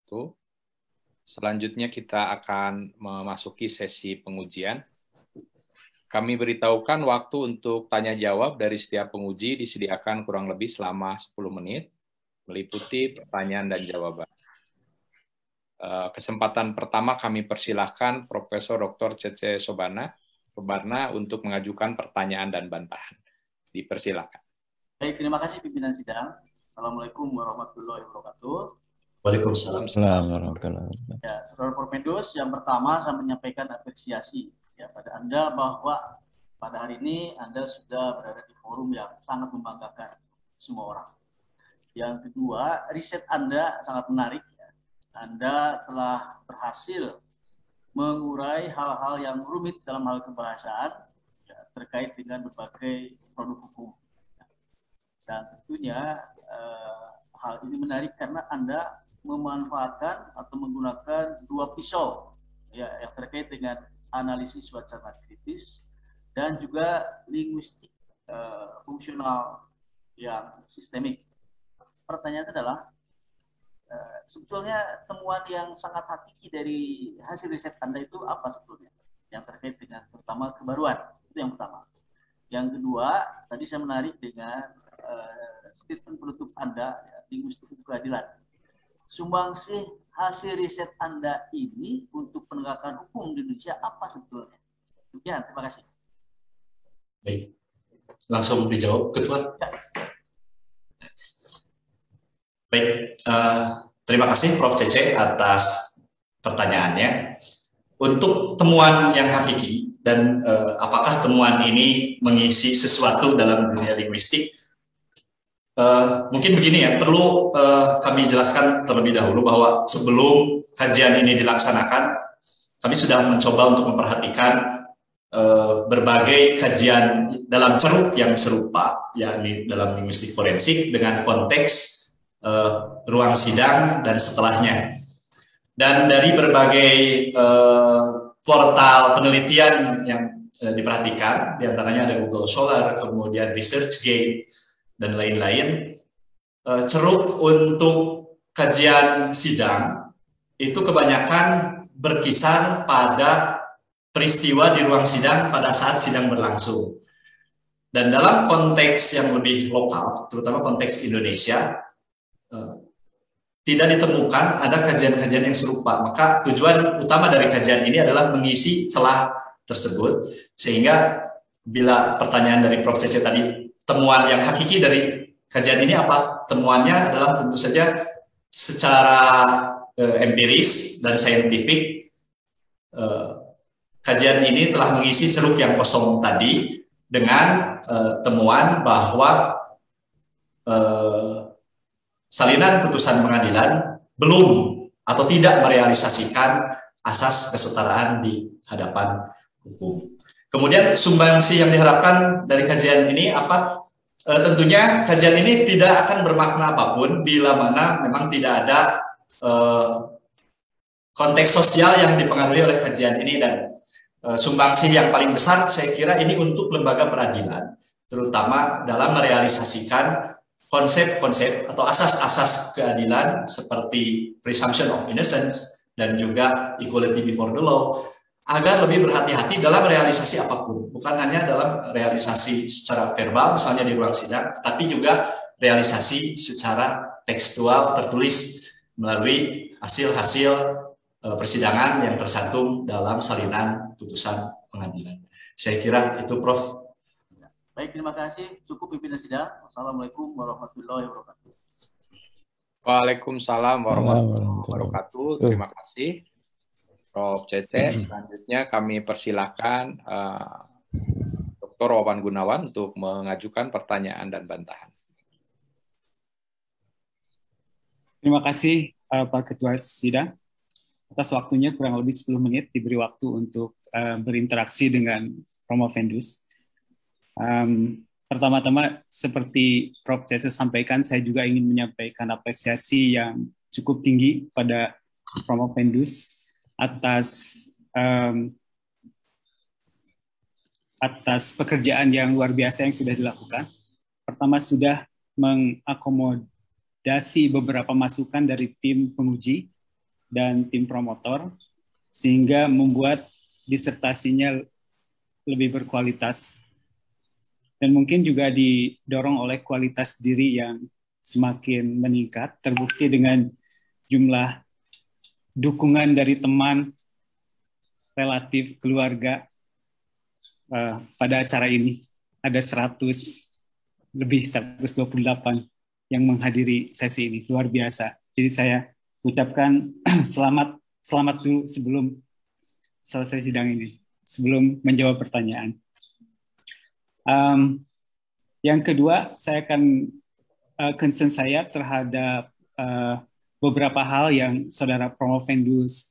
wabarakatuh. Selanjutnya kita akan memasuki sesi pengujian. Kami beritahukan waktu untuk tanya jawab dari setiap penguji disediakan kurang lebih selama 10 menit, meliputi pertanyaan dan jawaban. Kesempatan pertama kami persilahkan Profesor Dr. Cece Sobarna untuk mengajukan pertanyaan dan bantahan. Dipersilahkan. Baik, terima kasih pimpinan sidang. Assalamualaikum warahmatullahi wabarakatuh. Waalaikumsalam warahmatullahi wabarakatuh. Ya, Saudara Porpedus, yang pertama saya menyampaikan apresiasi ya pada Anda bahwa pada hari ini Anda sudah berada di forum yang sangat membanggakan semua orang. Yang kedua, riset Anda sangat menarik. Ya. Anda telah berhasil mengurai hal-hal yang rumit dalam hal kebahasaan ya, terkait dengan berbagai produk hukum. Dan tentunya hal ini menarik karena Anda memanfaatkan atau menggunakan dua pisau ya, yang terkait dengan analisis wacana kritis dan juga linguistik fungsional yang sistemik. Pertanyaannya adalah sebetulnya temuan yang sangat hakiki dari hasil riset Anda itu apa sebetulnya? Yang terkait dengan terutama kebaruan, itu yang pertama. Yang kedua, tadi saya menarik dengan statement penutup Anda, ya, linguistik keadilan. Sumbangsih hasil riset Anda ini untuk penegakan hukum di Indonesia apa sebetulnya? Demikian, terima kasih. Baik, langsung dijawab, Ketua. Ya. Baik, terima kasih Prof. Cece atas pertanyaannya. Untuk temuan yang hakiki dan apakah temuan ini mengisi sesuatu dalam dunia linguistik, mungkin begini ya, perlu kami jelaskan terlebih dahulu bahwa sebelum kajian ini dilaksanakan, kami sudah mencoba untuk memperhatikan berbagai kajian dalam ceruk yang serupa, yakni dalam linguistik forensik dengan konteks ruang sidang dan setelahnya. Dan dari berbagai portal penelitian yang diperhatikan, diantaranya ada Google Scholar, kemudian ResearchGate, dan lain-lain, ceruk untuk kajian sidang itu kebanyakan berkisar pada peristiwa di ruang sidang pada saat sidang berlangsung. Dan dalam konteks yang lebih lokal, terutama konteks Indonesia, tidak ditemukan ada kajian-kajian yang serupa. Maka tujuan utama dari kajian ini adalah mengisi celah tersebut, sehingga bila pertanyaan dari Prof. Cece tadi, temuan yang hakiki dari kajian ini apa? Temuannya adalah tentu saja secara empiris dan saintifik, kajian ini telah mengisi ceruk yang kosong tadi dengan temuan bahwa salinan putusan pengadilan belum atau tidak merealisasikan asas kesetaraan di hadapan hukum. Kemudian sumbangsi yang diharapkan dari kajian ini apa? Tentunya kajian ini tidak akan bermakna apapun bila mana memang tidak ada konteks sosial yang dipengaruhi oleh kajian ini, dan sumbangsi yang paling besar saya kira ini untuk lembaga peradilan, terutama dalam merealisasikan konsep-konsep atau asas-asas keadilan seperti presumption of innocence dan juga equality before the law, agar lebih berhati-hati dalam realisasi apapun, bukan hanya dalam realisasi secara verbal misalnya di ruang sidang, tapi juga realisasi secara tekstual tertulis melalui hasil-hasil persidangan yang tercantum dalam salinan putusan pengadilan. Saya kira itu, Prof. Baik, terima kasih. Cukup pimpinan sidang. Wassalamualaikum warahmatullahi wabarakatuh. Waalaikumsalam warahmatullahi wabarakatuh. Terima kasih Prof. Cece. Selanjutnya kami persilakan Dr. Wawan Gunawan untuk mengajukan pertanyaan dan bantahan. Terima kasih Pak Ketua Sidang atas waktunya, kurang lebih 10 menit diberi waktu untuk berinteraksi dengan Promovendus. Pertama-tama seperti Prof. Cece sampaikan, saya juga ingin menyampaikan apresiasi yang cukup tinggi pada Promovendus atas pekerjaan yang luar biasa yang sudah dilakukan. Pertama, sudah mengakomodasi beberapa masukan dari tim penguji dan tim promotor, sehingga membuat disertasinya lebih berkualitas. Dan mungkin juga didorong oleh kualitas diri yang semakin meningkat, terbukti dengan jumlah dukungan dari teman, relatif, keluarga pada acara ini. Ada 128 yang menghadiri sesi ini, luar biasa. Jadi saya ucapkan selamat dulu sebelum selesai sidang ini, sebelum menjawab pertanyaan. Yang kedua, saya akan concern saya terhadap beberapa hal yang Saudara Promovendus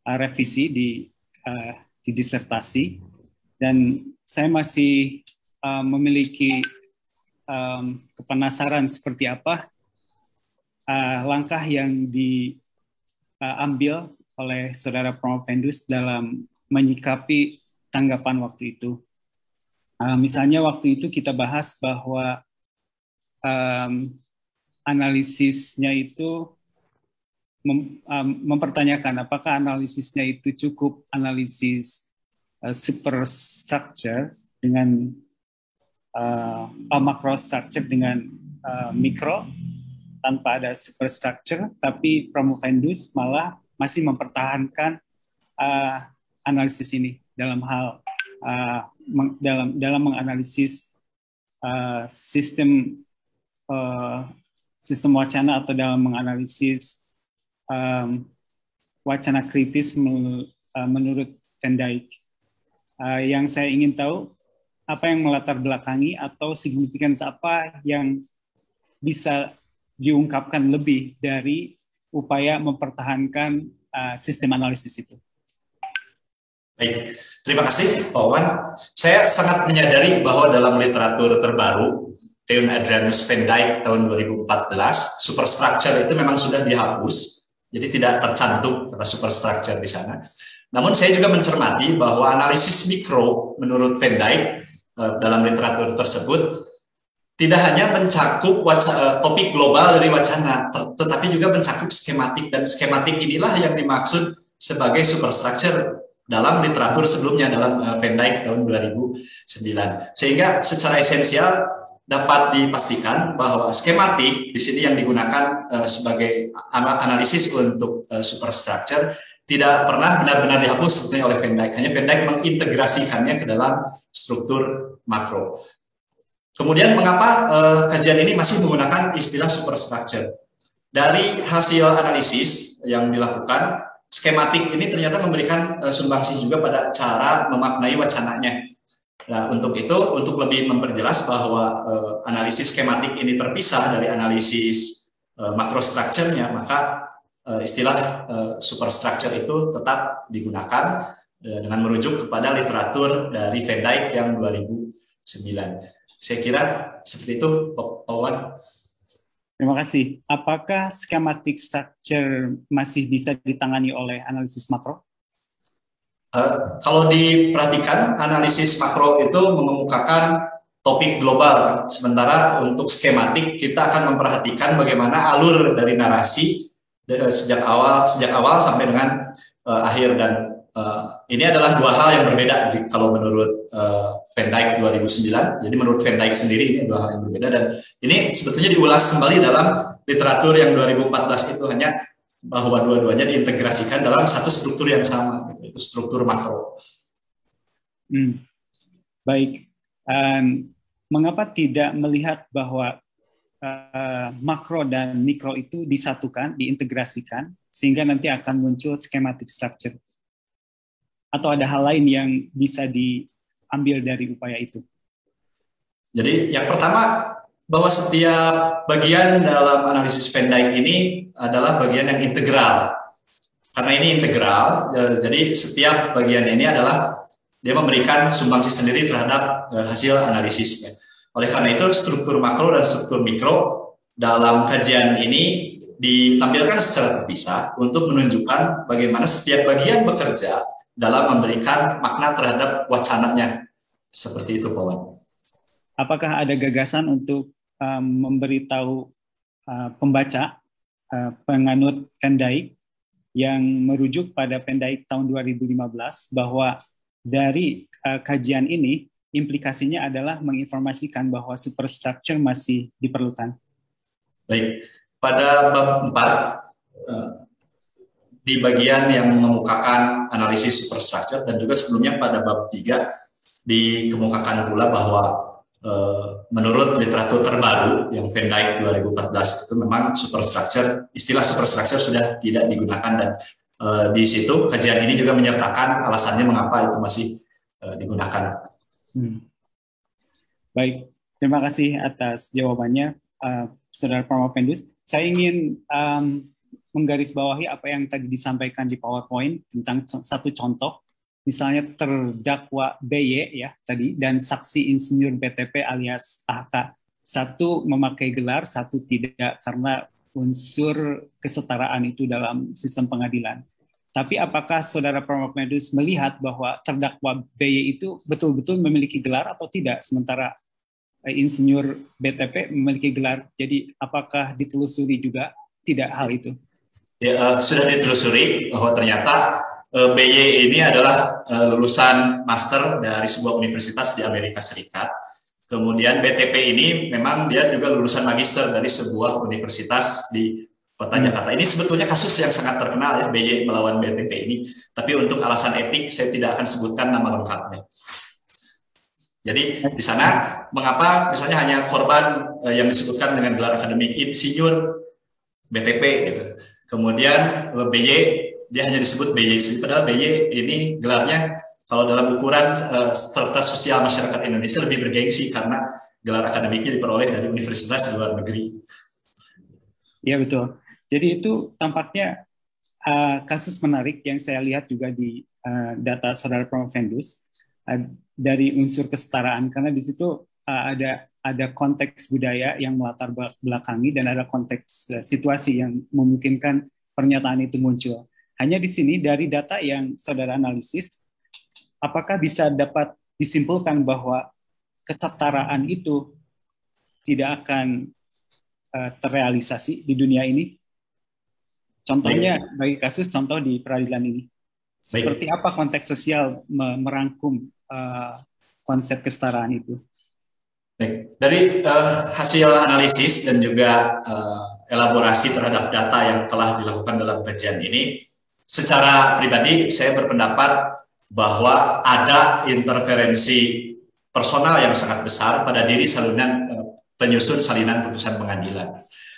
revisi di disertasi, dan saya masih memiliki kepenasaran seperti apa langkah yang diambil oleh Saudara Promovendus dalam menyikapi tanggapan waktu itu. Misalnya waktu itu kita bahas bahwa analisisnya itu mempertanyakan apakah analisisnya itu cukup analisis superstructure dengan macrostructure dengan mikro tanpa ada superstructure, tapi Promovendus malah masih mempertahankan analisis ini dalam hal dalam menganalisis sistem wacana atau dalam menganalisis wacana kritis menurut Van Dijk. Yang saya ingin tahu apa yang melatar belakangi atau signifikans apa yang bisa diungkapkan lebih dari upaya mempertahankan sistem analisis itu. Baik, terima kasih Pak Wawan. Saya sangat menyadari bahwa dalam literatur terbaru, Theun Adrianus Van Dijk tahun 2014, superstructure itu memang sudah dihapus, jadi tidak tercantum kata superstructure di sana. Namun saya juga mencermati bahwa analisis mikro menurut Van Dijk dalam literatur tersebut tidak hanya mencakup topik global dari wacana, tetapi juga mencakup skematik, dan skematik inilah yang dimaksud sebagai superstructure dalam literatur sebelumnya, dalam Van Dijk tahun 2009. Sehingga secara esensial dapat dipastikan bahwa skematik di sini yang digunakan sebagai analisis untuk superstructure tidak pernah benar-benar dihapus sebenarnya oleh Van Dijk. Hanya Van Dijk mengintegrasikannya ke dalam struktur makro. Kemudian mengapa kajian ini masih menggunakan istilah superstructure? Dari hasil analisis yang dilakukan, skematik ini ternyata memberikan sumbangsi juga pada cara memaknai wacananya. Nah, untuk itu, untuk lebih memperjelas bahwa analisis skematik ini terpisah dari analisis makrostrukturnya, maka istilah superstructure itu tetap digunakan dengan merujuk kepada literatur dari Van Dijk yang 2009. Saya kira seperti itu, Pak Wawan. Terima kasih. Apakah schematic structure masih bisa ditangani oleh analisis makro? Kalau diperhatikan, analisis makro itu mengemukakan topik global. Sementara untuk skematik, kita akan memperhatikan bagaimana alur dari narasi sejak awal sampai dengan akhir. Dan ini adalah dua hal yang berbeda kalau menurut Van Dijk 2009. Jadi menurut Van Dijk sendiri ini dua hal yang berbeda, dan ini sebetulnya diulas kembali dalam literatur yang 2014 itu, hanya bahwa dua-duanya diintegrasikan dalam satu struktur yang sama, yaitu struktur makro. Baik. Mengapa tidak melihat bahwa makro dan mikro itu disatukan, diintegrasikan, sehingga nanti akan muncul schematic structure? Atau ada hal lain yang bisa diambil dari upaya itu? Jadi yang pertama, bahwa setiap bagian dalam analisis Van Dijk ini adalah bagian yang integral. Karena ini integral, jadi setiap bagian ini adalah dia memberikan sumbangsi sendiri terhadap hasil analisisnya. Oleh karena itu, struktur makro dan struktur mikro dalam kajian ini ditampilkan secara terpisah untuk menunjukkan bagaimana setiap bagian bekerja dalam memberikan makna terhadap wacananya. Seperti itu, Pak Wan. Apakah ada gagasan untuk memberitahu pembaca, penganut Van Dijk, yang merujuk pada Pendaik tahun 2015 bahwa dari kajian ini implikasinya adalah menginformasikan bahwa superstructure masih diperlukan. Baik, pada bab 4 di bagian yang mengemukakan analisis superstructure dan juga sebelumnya pada bab 3 dikemukakan pula bahwa menurut literatur terbaru yang Van Dijk 2014 itu memang istilah superstructure sudah tidak digunakan dan di situ kajian ini juga menyertakan alasannya mengapa itu masih digunakan. Baik, terima kasih atas jawabannya, Saudara Pramopendus. Saya ingin menggarisbawahi apa yang tadi disampaikan di PowerPoint tentang satu contoh, misalnya terdakwa BY ya tadi dan saksi insinyur BTP alias AK. Satu memakai gelar, satu tidak karena unsur kesetaraan itu dalam sistem pengadilan. Tapi apakah Saudara Pramopendus melihat bahwa terdakwa BY itu betul-betul memiliki gelar atau tidak, sementara insinyur BTP memiliki gelar? Jadi apakah ditelusuri juga tidak hal itu? Ya, sudah ditelusuri bahwa ternyata BY ini adalah lulusan master dari sebuah universitas di Amerika Serikat. Kemudian BTP ini memang dia juga lulusan magister dari sebuah universitas di Kota Jakarta. Ini sebetulnya kasus yang sangat terkenal ya, BY melawan BTP ini. Tapi untuk alasan etik saya tidak akan sebutkan nama lengkapnya. Jadi di sana mengapa misalnya hanya korban yang disebutkan dengan gelar akademik insinyur BTP gitu. Kemudian BY dia hanya disebut BY. Padahal BY ini gelarnya kalau dalam ukuran strata sosial masyarakat Indonesia lebih bergengsi karena gelar akademiknya diperoleh dari universitas di luar negeri. Iya betul. Jadi itu tampaknya kasus menarik yang saya lihat juga di data Saudara Pramopendus dari unsur kesetaraan, karena di situ ada konteks budaya yang melatar belakangi dan ada konteks situasi yang memungkinkan pernyataan itu muncul. Hanya di sini dari data yang Saudara analisis, apakah bisa dapat disimpulkan bahwa kesetaraan itu tidak akan terrealisasi di dunia ini? Contohnya sebagai kasus contoh di peradilan ini. Seperti apa konteks sosial merangkum konsep kesetaraan itu? Baik. Dari hasil analisis dan juga elaborasi terhadap data yang telah dilakukan dalam kajian ini, secara pribadi saya berpendapat bahwa ada interferensi personal yang sangat besar pada diri penyusun salinan putusan pengadilan.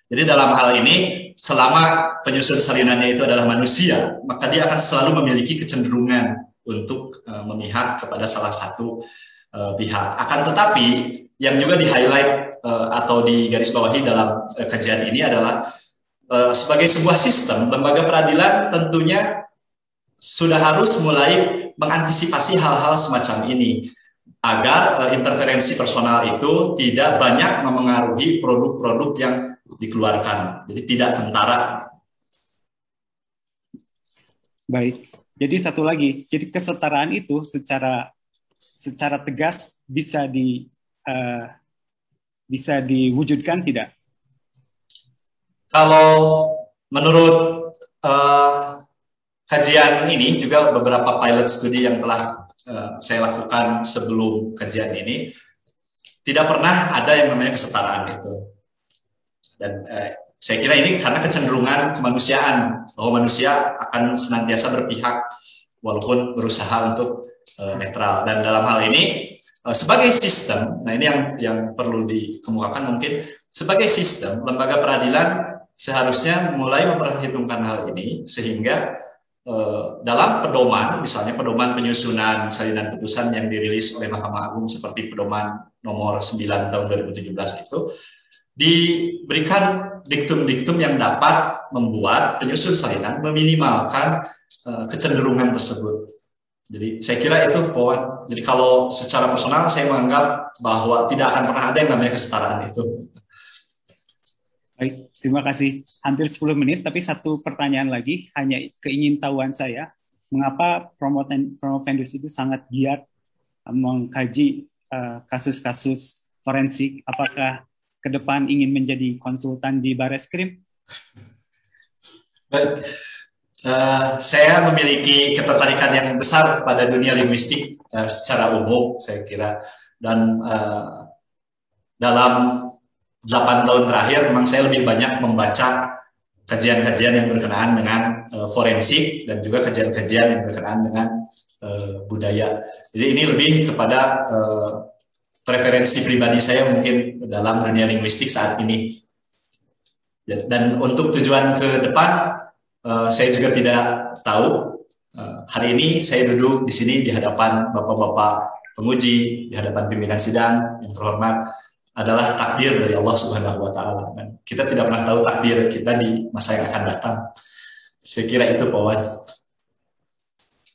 Jadi dalam hal ini, selama penyusun salinannya itu adalah manusia, maka dia akan selalu memiliki kecenderungan untuk memihak kepada salah satu pihak. Akan tetapi, yang juga di-highlight atau digarisbawahi dalam kajian ini adalah sebagai sebuah sistem, lembaga peradilan tentunya sudah harus mulai mengantisipasi hal-hal semacam ini agar interferensi personal itu tidak banyak memengaruhi produk-produk yang dikeluarkan, jadi tidak kentara. Baik, jadi satu lagi, jadi kesetaraan itu secara tegas bisa diwujudkan tidak? Kalau menurut kajian ini juga beberapa pilot studi yang telah saya lakukan sebelum kajian ini, tidak pernah ada yang namanya kesetaraan itu. Dan saya kira ini karena kecenderungan kemanusiaan, bahwa manusia akan senantiasa berpihak walaupun berusaha untuk netral. Dan dalam hal ini sebagai sistem, nah ini yang perlu dikemukakan mungkin, sebagai sistem lembaga peradilan seharusnya mulai memperhitungkan hal ini sehingga dalam pedoman, misalnya pedoman penyusunan salinan putusan yang dirilis oleh Mahkamah Agung seperti pedoman nomor 9 tahun 2017 itu, diberikan diktum-diktum yang dapat membuat penyusun salinan meminimalkan kecenderungan tersebut. Jadi saya kira itu poin. Jadi kalau secara personal saya menganggap bahwa tidak akan pernah ada yang namanya kesetaraan itu. Baik, terima kasih. Hampir 10 menit, tapi satu pertanyaan lagi, hanya keingintahuan saya, mengapa Pramopendus itu sangat giat mengkaji kasus-kasus forensik? Apakah ke depan ingin menjadi konsultan di Bareskrim? Baik. Saya memiliki ketertarikan yang besar pada dunia linguistik secara umum, saya kira. Dan dalam 8 tahun terakhir, memang saya lebih banyak membaca kajian-kajian yang berkenaan dengan forensik dan juga kajian-kajian yang berkenaan dengan budaya. Jadi ini lebih kepada preferensi pribadi saya mungkin dalam dunia linguistik saat ini. Dan untuk tujuan ke depan, saya juga tidak tahu. Hari ini saya duduk di sini di hadapan bapak-bapak penguji, di hadapan pimpinan sidang yang terhormat, adalah takdir dari Allah Subhanahu wa Ta'ala. Dan kita tidak pernah tahu takdir kita di masa yang akan datang. Saya kira itu, Pak Wan.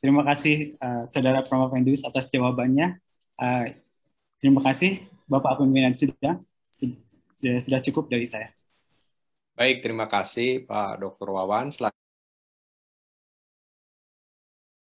Terima kasih Saudara Prof. Endus atas jawabannya. Terima kasih Bapak pimpinan sidang. Sudah cukup dari saya. Baik, terima kasih Pak Dr. Wawan.